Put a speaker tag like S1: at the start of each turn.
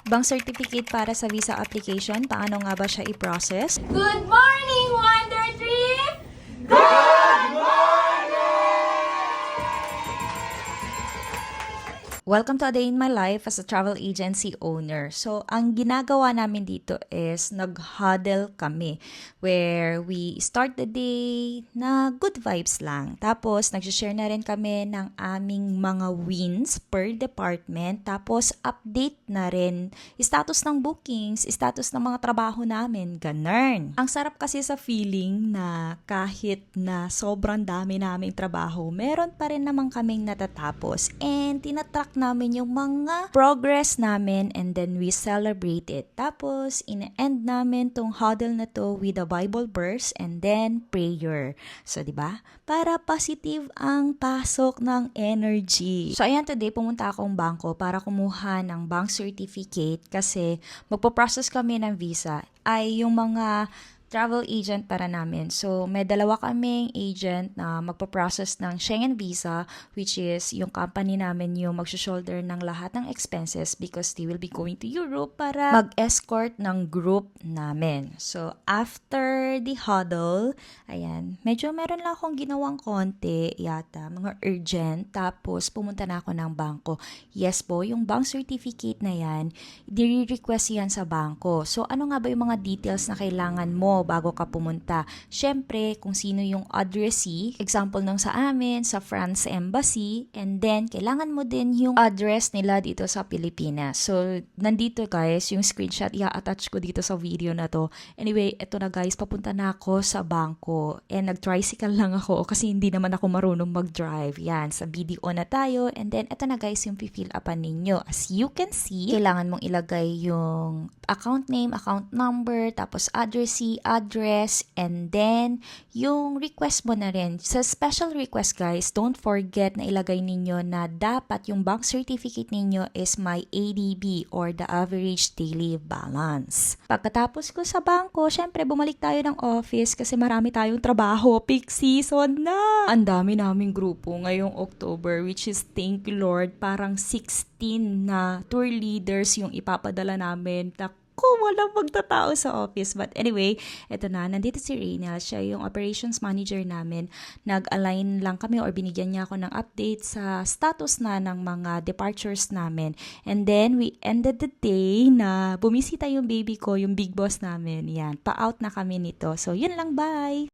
S1: Bank certificate para sa visa application, paano nga ba siya i-process?
S2: Good morning, Wonder Tree!
S1: Welcome to A Day in My Life as a travel agency owner. So, ang ginagawa namin dito is nag-huddle kami where we start the day na good vibes lang. Tapos, nag-share na rin kami ng aming mga wins per department. Tapos, update na rin status ng bookings, status ng mga trabaho namin. Ganun. Ang sarap kasi sa feeling na kahit na sobrang dami naming trabaho, meron pa rin naman kaming natatapos. And tinatrack namin yung mga progress namin and then we celebrate it. Tapos, ina-end namin tong huddle na to with a Bible verse and then prayer. So, di ba? Para positive ang pasok ng energy. So, ayan, today pumunta akong bangko para kumuha ng bank certificate kasi magpo-process kami ng visa ay yung mga travel agent para namin. So, may dalawa kaming agent na magpa-process ng Schengen visa, which is yung company namin yung mag-shoulder ng lahat ng expenses because they will be going to Europe para mag-escort ng group namin. So, after the huddle, ayan, medyo meron lang akong ginawang konti yata, mga urgent, tapos pumunta na ako ng bangko. Yes po, yung bank certificate na yan, i-request yan sa bangko. So, ano nga ba yung mga details na kailangan mo bago ka pumunta? Syempre, kung sino yung addressee, example nung sa amin, sa France Embassy, and then, kailangan mo din yung address nila dito sa Pilipinas. So, nandito guys, yung screenshot, i-attach ko dito sa video na to. Anyway, eto na guys, papunta na ako sa bangko. And nag-tricycle lang ako kasi hindi naman ako marunong mag-drive. Yan, sa video na tayo. And then, eto na guys, yung fill upan ninyo. As you can see, kailangan mong ilagay yung account name, account number, tapos addressee, address, and then yung request mo na rin. Sa special request guys, don't forget na ilagay ninyo na dapat yung bank certificate ninyo is my ADB or the average daily balance. Pagkatapos ko sa bangko, syempre bumalik tayo ng office kasi marami tayong trabaho. Peak season na! Ang dami naming grupo ngayong October, which is thank you Lord, parang 16 na tour leaders yung ipapadala namin. Kung walang magtatao sa office. But anyway, eto na, nandito si Reynel. Siya yung operations manager namin. Nag-align lang kami or binigyan niya ako ng update sa status na ng mga departures namin. And then, we ended the day na bumisita yung baby ko, yung big boss namin. Yan, pa-out na kami nito. So, yun lang, bye!